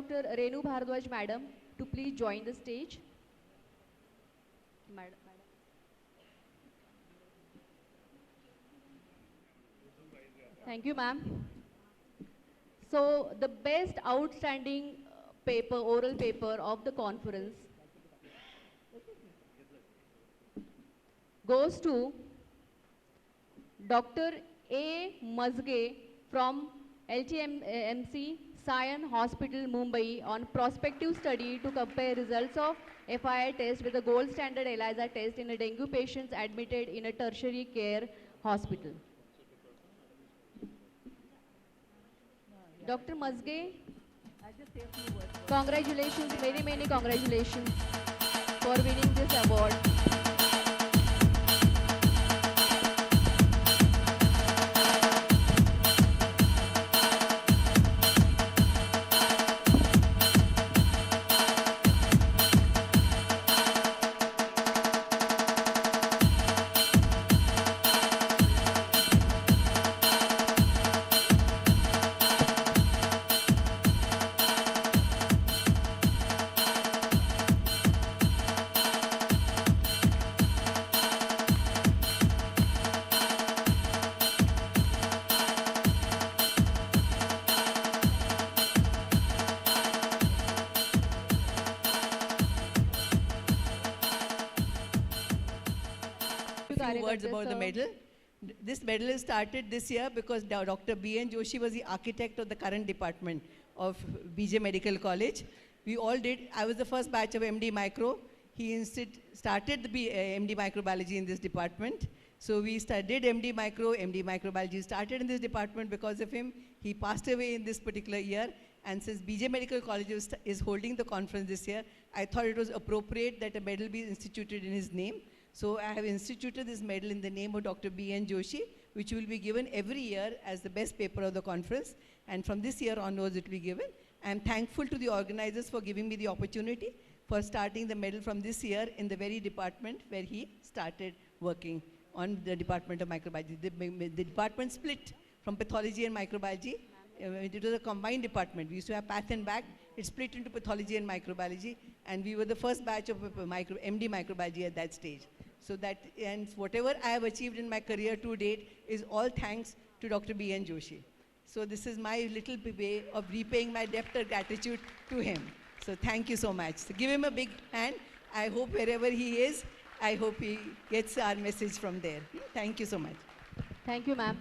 Dr. Renu Bhardwaj Madam to please join the stage. Madam. Thank you, ma'am. So the best outstanding paper, oral paper of the conference goes to Dr. A. Mazge from LTMC Sion Hospital, Mumbai on prospective study to compare results of FII test with the gold standard ELISA test in a dengue patients admitted in a tertiary care hospital. Dr. Mazge, congratulations, many congratulations for winning this award. Few words about the medal. This medal is started this year because Dr. B.N. Joshi was the architect of the current department of BJ Medical College. We all did. I was the first batch of MD Micro. He started the MD Microbiology in this department. So we did MD Micro. MD Microbiology started in this department because of him. He passed away in this particular year. And since BJ Medical College is holding the conference this year, I thought it was appropriate that a medal be instituted in his name. So I have instituted this medal in the name of Dr. B.N. Joshi, which will be given every year as the best paper of the conference. And from this year onwards, it will be given. I am thankful to the organizers for giving me the opportunity for starting the medal from this year in the very department where he started working on the Department of Microbiology. The department split from pathology and microbiology. It was a combined department. We used to have path and back. It split into pathology and microbiology. And we were the first batch of MD microbiology at that stage. So that, and whatever I have achieved in my career to date is all thanks to Dr. B.N. Joshi. So this is my little way of repaying my debt of gratitude to him. So thank you so much. So give him a big hand. I hope wherever he is, I hope he gets our message from there. Thank you so much. Thank you, ma'am.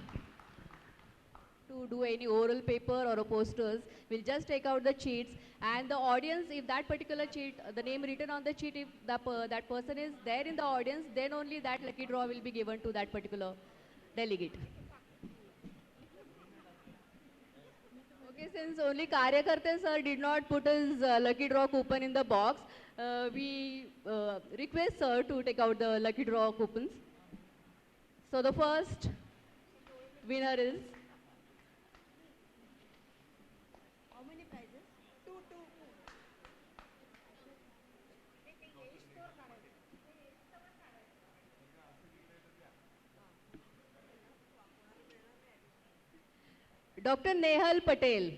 To do any oral paper or posters, we'll just take out the cheats, and the audience, if that particular cheat, the name written on the cheat, if that person is there in the audience, then only that lucky draw will be given to that particular delegate. Okay, since only Karyakarte sir did not put his lucky draw coupon in the box, we request sir to take out the lucky draw coupons. So the first winner is Dr. Nehal Patel.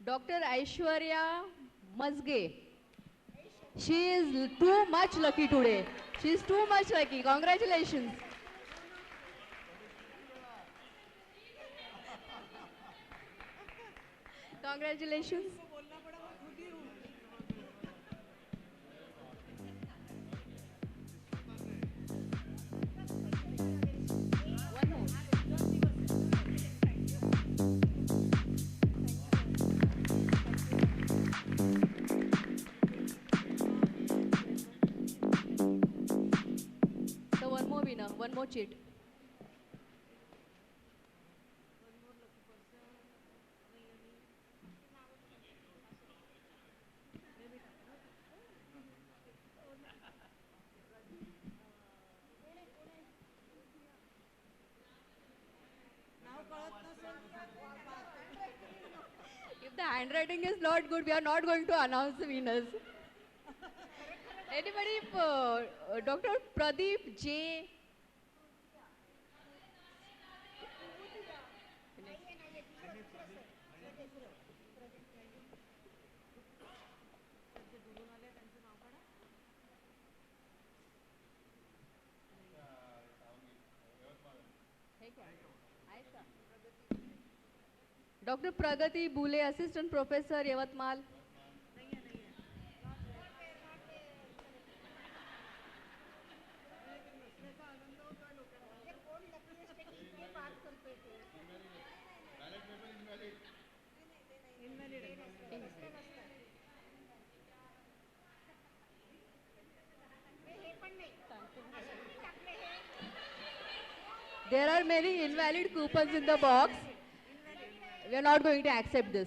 Dr. Aishwarya Mazge. She is too much lucky today. She is too much lucky. Congratulations. Congratulations. So one more winner, one more cheat. The handwriting is not good. We are not going to announce the winners. Anybody? Dr. Pradeep J. Dr. Pragati Bule, Assistant Professor, Yavatmal. There are many invalid coupons in the box. We are not going to accept this.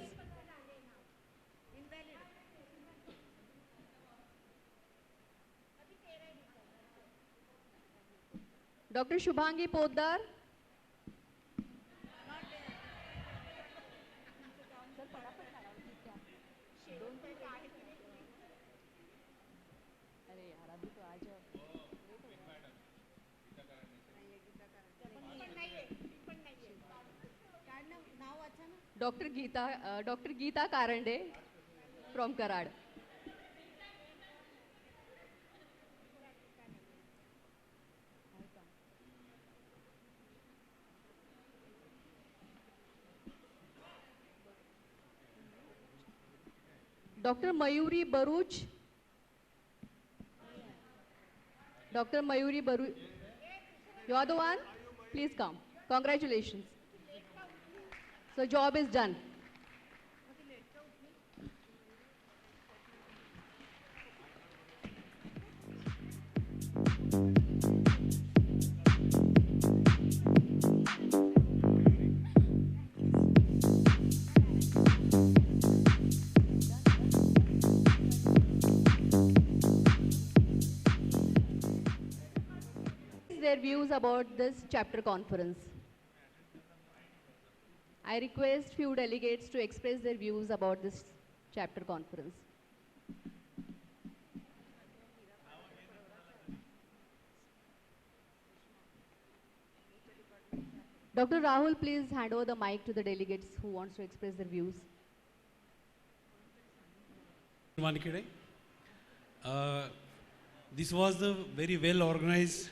Dr. Shubhangi Poddar. Dr. Geeta Karande from Karad. Dr. Mayuri Baruch. Dr. Mayuri Baruch. You are the one? Please come. Congratulations. So job is done. Their views about this chapter conference. I request few delegates to express their views about this chapter conference. Dr. Rahul, please hand over the mic to the delegates who wants to express their views. This was a very well organized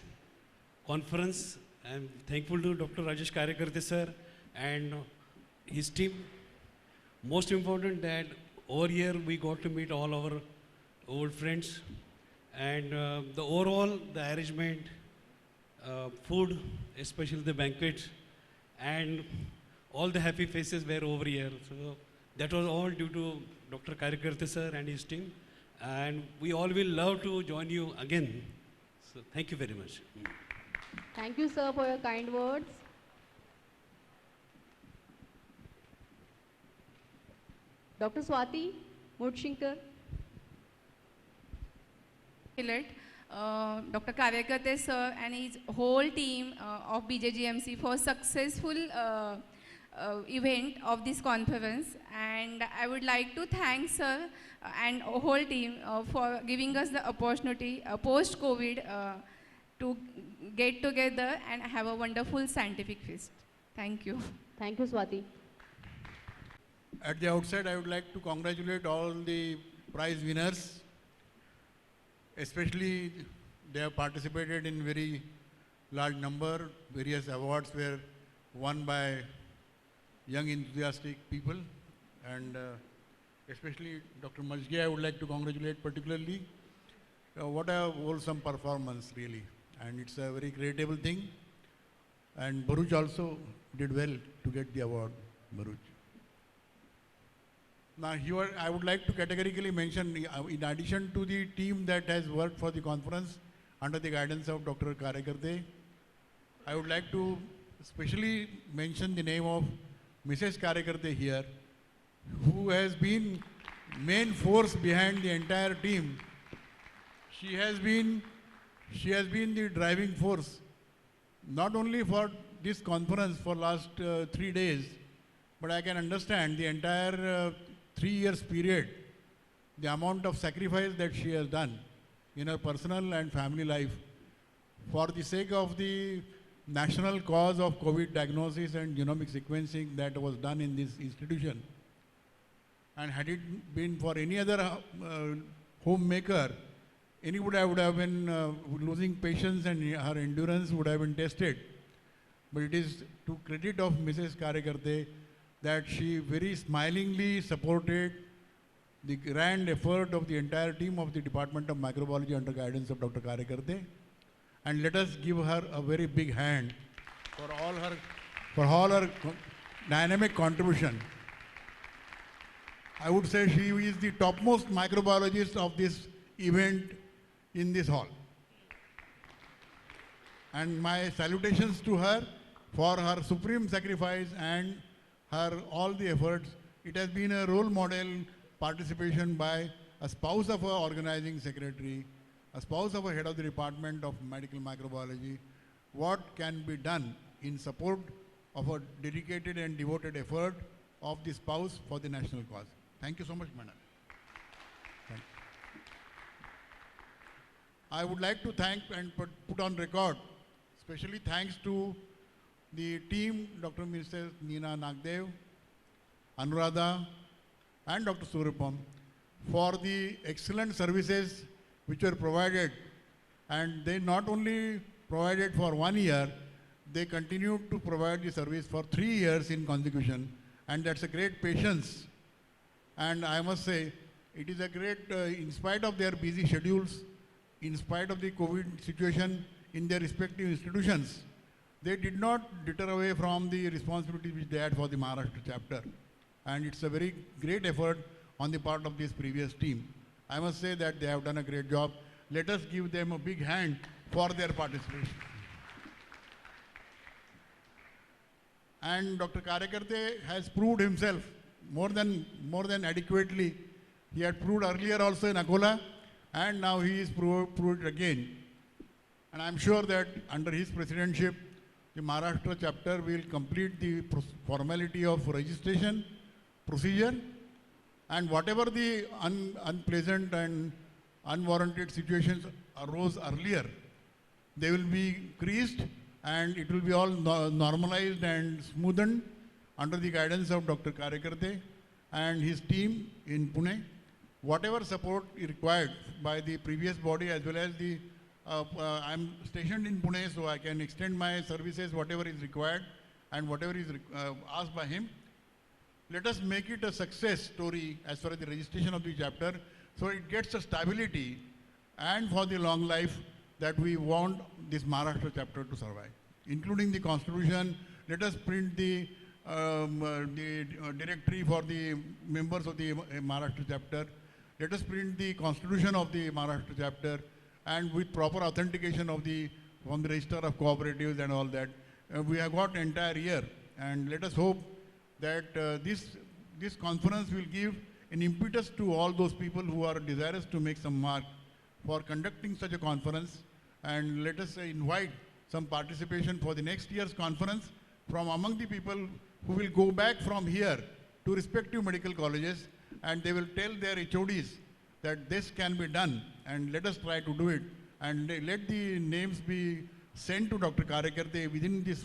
conference. I am thankful to Dr. Rajesh Karyakarte sir and his team. Most important that over here we got to meet all our old friends, and the overall the arrangement, food, especially the banquet, and all the happy faces were over here. So that was all due to Dr. Karyakarte sir and his team, and we all will love to join you again. So thank you very much. Thank you, sir, for your kind words. Dr. Swati Mutshinkar. Dr. Karyakarte sir and his whole team of BJGMC for successful event of this conference, and I would like to thank sir and whole team for giving us the opportunity post-COVID to get together and have a wonderful scientific feast. Thank you. Thank you, Swati. At the outset, I would like to congratulate all the prize winners. Especially, they have participated in very large number. Various awards were won by young enthusiastic people, and especially Dr. Majgi, I would like to congratulate particularly. What a wholesome performance, really. And it's a very creditable thing. And Baruch also did well to get the award, Baruch. Now here I would like to categorically mention, in addition to the team that has worked for the conference under the guidance of Dr. Karyakarte, I would like to especially mention the name of Mrs. Karyakarte here, who has been main force behind the entire team. She has been the driving force, not only for this conference for last 3 days, but I can understand the entire 3 years period, the amount of sacrifice that she has done in her personal and family life for the sake of the national cause of COVID diagnosis and genomic sequencing that was done in this institution. And had it been for any other homemaker, anybody would have been losing patience and her endurance would have been tested. But it is to credit of Mrs. Karyakarte that she very smilingly supported the grand effort of the entire team of the Department of Microbiology under guidance of Dr. Karyakarte. And let us give her a very big hand for all her dynamic contribution. I would say she is the topmost microbiologist of this event in this hall. And my salutations to her for her supreme sacrifice and her all the efforts. It has been a role model participation by a spouse of her organizing secretary, a spouse of a head of the Department of Medical Microbiology. What can be done in support of a dedicated and devoted effort of the spouse for the national cause. Thank you so much, madam. Thank you. I would like to thank and put on record, especially thanks to the team, Dr. Mrs. Neena Nagdev, Anuradha, and Dr. Surupam, for the excellent services which were provided. And they not only provided for 1 year, they continued to provide the service for 3 years in consecution. And that's a great patience. And I must say, it is a great, in spite of their busy schedules, in spite of the COVID situation in their respective institutions, they did not deter away from the responsibility which they had for the Maharashtra chapter. And it's a very great effort on the part of this previous team. I must say that they have done a great job. Let us give them a big hand for their participation. And Dr. Karyakarte has proved himself more than adequately. He had proved earlier also in Akola, and now he is proved it again. And I'm sure that under his presidency, the Maharashtra chapter will complete the formality of registration procedure, and whatever the unpleasant and unwarranted situations arose earlier, they will be creased and it will be all normalized and smoothened under the guidance of Dr. Karyakarte and his team in Pune. Whatever support is required by the previous body as well as the, I'm stationed in Pune, so I can extend my services whatever is required and whatever is asked by him. Let us make it a success story as far as the registration of the chapter, so it gets a stability and for the long life that we want this Maharashtra chapter to survive, including the constitution. Let us print the directory for the members of the Maharashtra chapter. Let us print the constitution of the Maharashtra chapter, and with proper authentication of from the register of cooperatives and all that. We have got entire year, and let us hope that this conference will give an impetus to all those people who are desirous to make some mark for conducting such a conference. And let us invite some participation for the next year's conference from among the people who will go back from here to respective medical colleges, and they will tell their HODs that this can be done, and let us try to do it. And let the names be sent to Dr. Karyakarte within this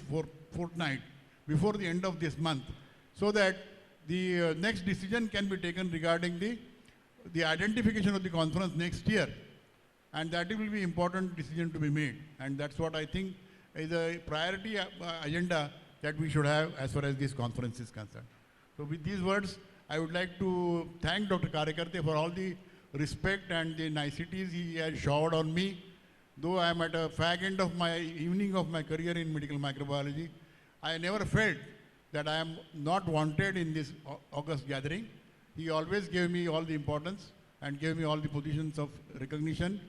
fortnight, before the end of this month, so that the next decision can be taken regarding the identification of the conference next year. And that will be important decision to be made. And that's what I think is a priority agenda that we should have as far as this conference is concerned. So with these words, I would like to thank Dr. Karyakarte for all the respect and the niceties he has showered on me. Though I am at a fag end of my evening of my career in medical microbiology, I never felt that I am not wanted in this August gathering. He always gave me all the importance and gave me all the positions of recognition.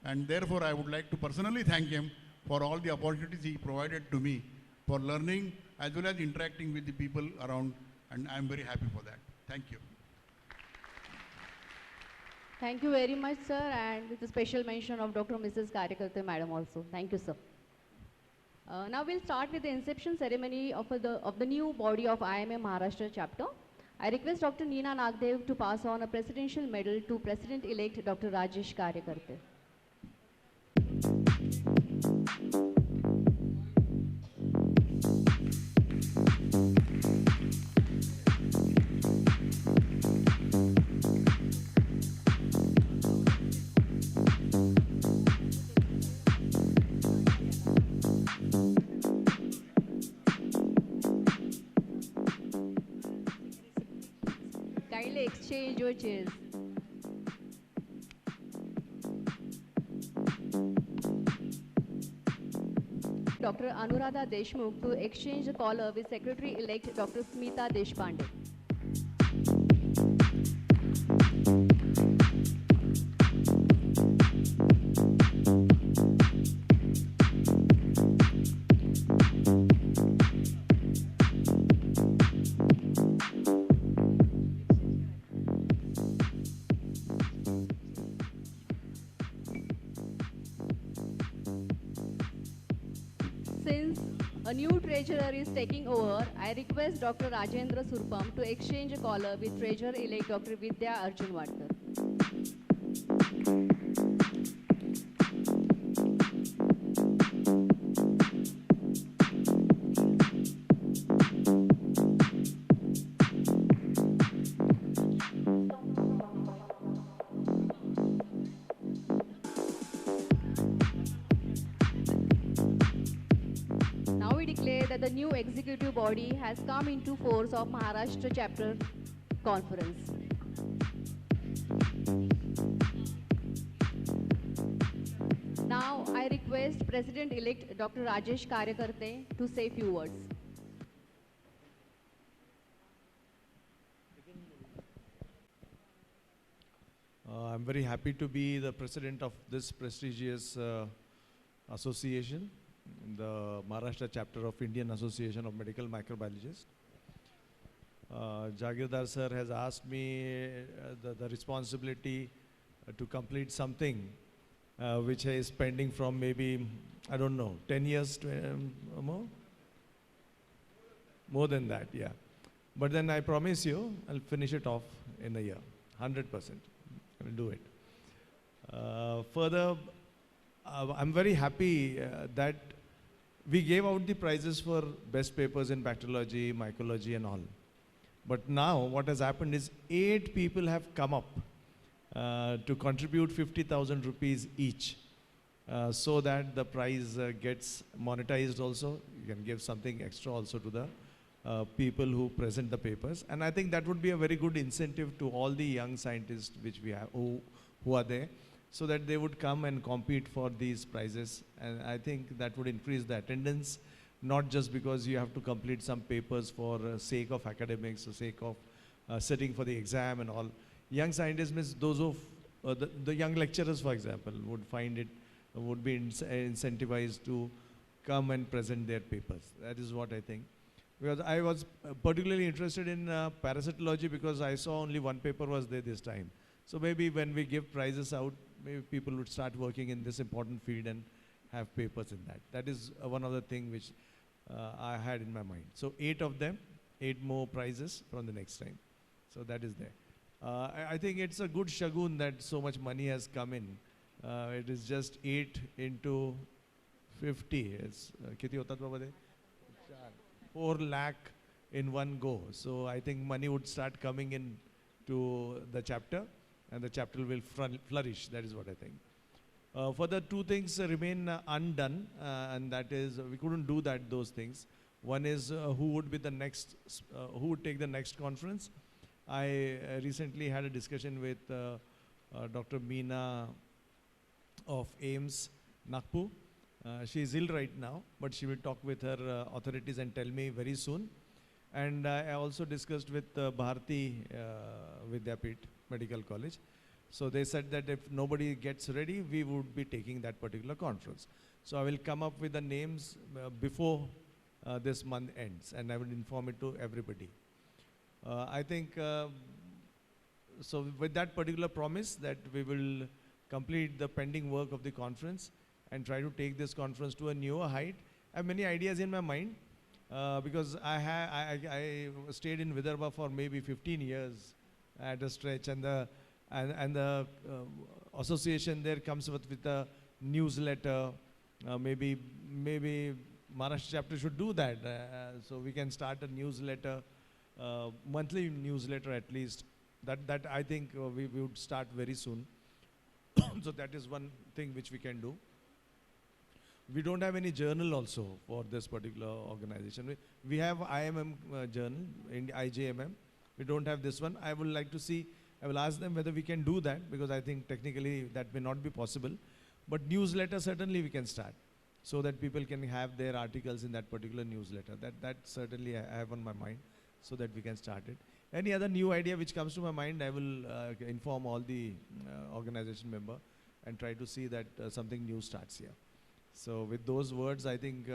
And therefore, I would like to personally thank him for all the opportunities he provided to me for learning as well as interacting with the people around. And I'm very happy for that. Thank you. Thank you very much, sir. And with a special mention of Dr. Mrs. Karyakarte, madam also. Thank you, sir. Now we'll start with the inception ceremony of the new body of IMA Maharashtra chapter. I request Dr. Neena Nagdev to pass on a presidential medal to President-elect Dr. Rajesh Karyakarte. Kindly exchange your chairs. Dr. Anuradha Deshmukh to exchange the collar with Secretary-elect Dr. Smita Deshpande. Since a new treasurer is taking over, I request Dr. Rajendra Surpam to exchange a collar with Treasurer-elect Dr. Vidya Arjun Wadkar. Now we declare that the new executive body has come into force of Maharashtra chapter conference. Now I request President-elect Dr. Rajesh Karyakarte to say few words. I'm very happy to be the president of this prestigious association, the Maharashtra chapter of Indian Association of Medical Microbiologists. Jagirdar sir has asked me the responsibility to complete something which is pending from maybe, I don't know, 10 years to more? More than that, yeah. But then I promise you, I'll finish it off in a year, 100%. I will do it. Further, I'm very happy that we gave out the prizes for best papers in bacteriology, mycology and all. But now what has happened is 8 people have come up to contribute 50,000 rupees each so that the prize gets monetized also. You can give something extra also to the people who present the papers. And I think that would be a very good incentive to all the young scientists which we have, who are there, so that they would come and compete for these prizes. And I think that would increase the attendance, not just because you have to complete some papers for sake of academics, or sake of sitting for the exam and all. Young scientists means those of, the young lecturers, for example, would find it, would be incentivized to come and present their papers. That is what I think. Because I was particularly interested in parasitology because I saw only one paper was there this time. So maybe when we give prizes out, maybe people would start working in this important field and have papers in that. That is one of the things which I had in my mind. So 8 of them, 8 more prizes from the next time. So that is there. I think it's a good shagun that so much money has come in. It is just 8 into 50. It's 4 lakh in one go. So I think money would start coming in to the chapter and the chapter will flourish. That is what I think. Further, 2 things remain undone, and that is we couldn't do those things. One is who would be the next, who would take the next conference. I recently had a discussion with Dr. Meena of AIMS, Nagpur. She is ill right now, but she will talk with her authorities and tell me very soon. And I also discussed with Bharati Vidyapit Medical College. So they said that if nobody gets ready, we would be taking that particular conference. So I will come up with the names before this month ends, and I will inform it to everybody. I think, so with that particular promise that we will complete the pending work of the conference and try to take this conference to a newer height have many ideas in my mind because I stayed in Vidarbha for maybe 15 years at a stretch, and the association there comes with a newsletter. Maybe Maharashtra chapter should do that. So we can start a newsletter, monthly newsletter at least. That I think we would start very soon. So that is one thing which we can do. We don't have any journal also for this particular organization. We have IMM journal, in IJMM. We don't have this one. I would like to see, I will ask them whether we can do that, because I think technically that may not be possible. But newsletter, certainly we can start, so that people can have their articles in that particular newsletter. That certainly I have on my mind, so that we can start it. Any other new idea which comes to my mind, I will inform all the organization member and try to see that something new starts here. So with those words, I think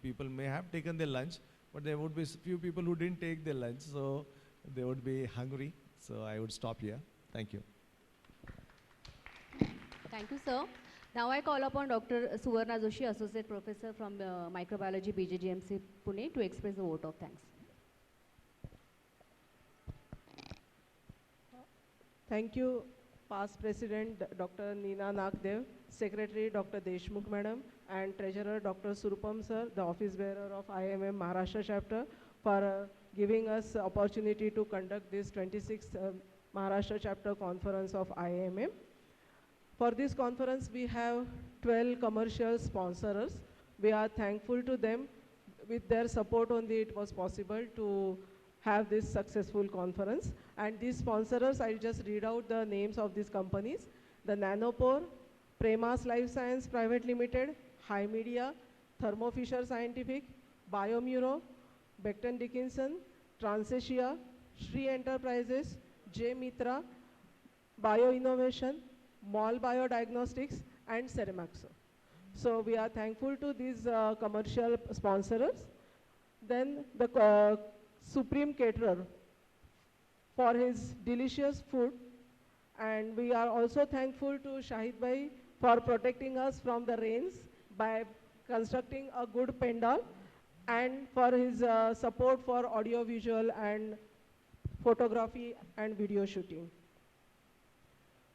people may have taken their lunch, but there would be few people who didn't take their lunch, so they would be hungry. So I would stop here. Thank you. Thank you, sir. Now I call upon Dr. Suvarna Joshi, Associate Professor from Microbiology, BJGMC, Pune, to express a vote of thanks. Thank you, past President Dr. Neena Nagdev, Secretary Dr. Deshmukh Madam, and Treasurer Dr. Surupam Sir, the Office Bearer of IMM Maharashtra Chapter, for giving us the opportunity to conduct this 26th Maharashtra Chapter Conference of IMM. For this conference, we have 12 commercial sponsors. We are thankful to them. With their support only, it was possible to have this successful conference. And these sponsors, I'll just read out the names of these companies: the Nanopore, Premas Life Science Private Limited, High Media, Thermo Fisher Scientific, Biomuro, Becton Dickinson, Transasia, Sri Enterprises, J Mitra, Bio Innovation, Mall Biodiagnostics, and Ceramaxo. So we are thankful to these commercial sponsors. Then the Supreme Caterer for his delicious food. And we are also thankful to Shahid Bhai for protecting us from the rains by constructing a good pandal, and for his support for audio visual and photography and video shooting.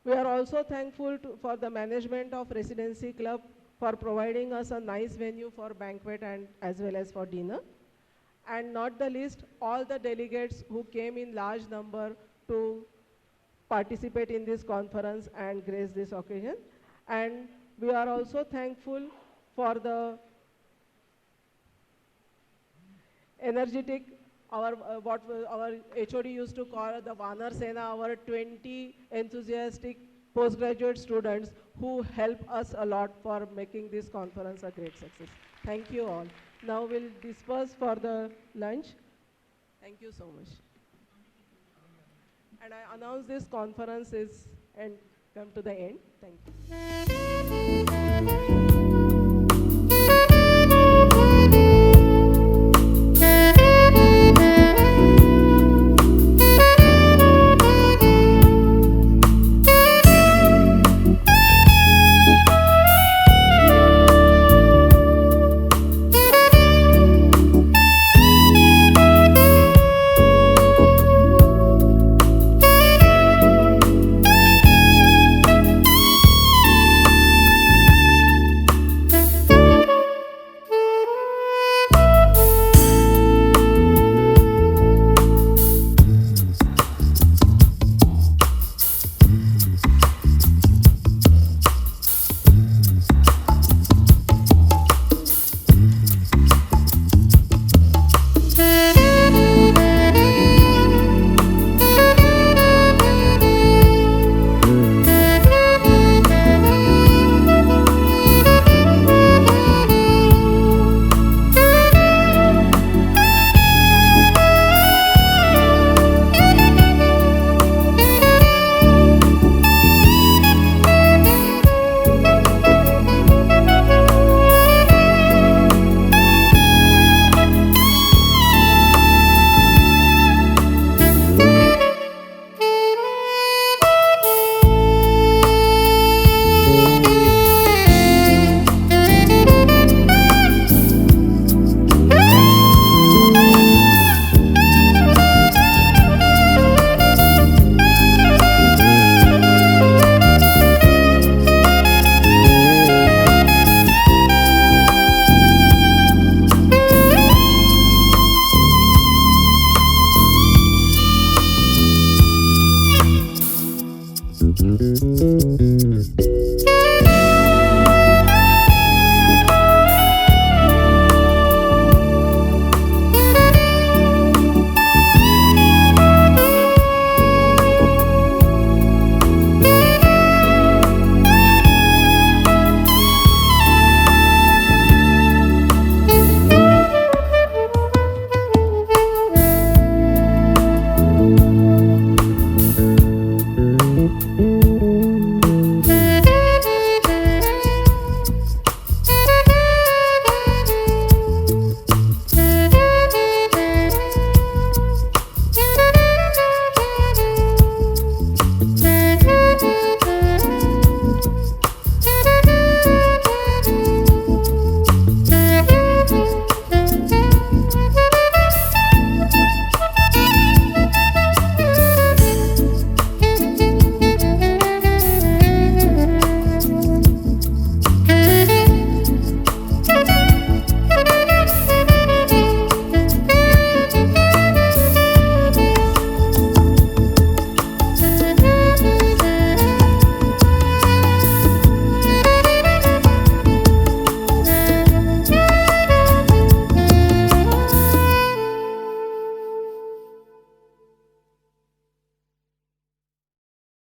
We are also thankful for the management of Residency Club for providing us a nice venue for banquet and as well as for dinner. And not the least, all the delegates who came in large number to participate in this conference and grace this occasion. And we are also thankful for the energetic, what our HOD used to call the Vanar Sena, our 20 enthusiastic postgraduate students who help us a lot for making this conference a great success. Thank you all. Now we'll disperse for the lunch. Thank you so much. And I announce this conference is come to the end. Thank you.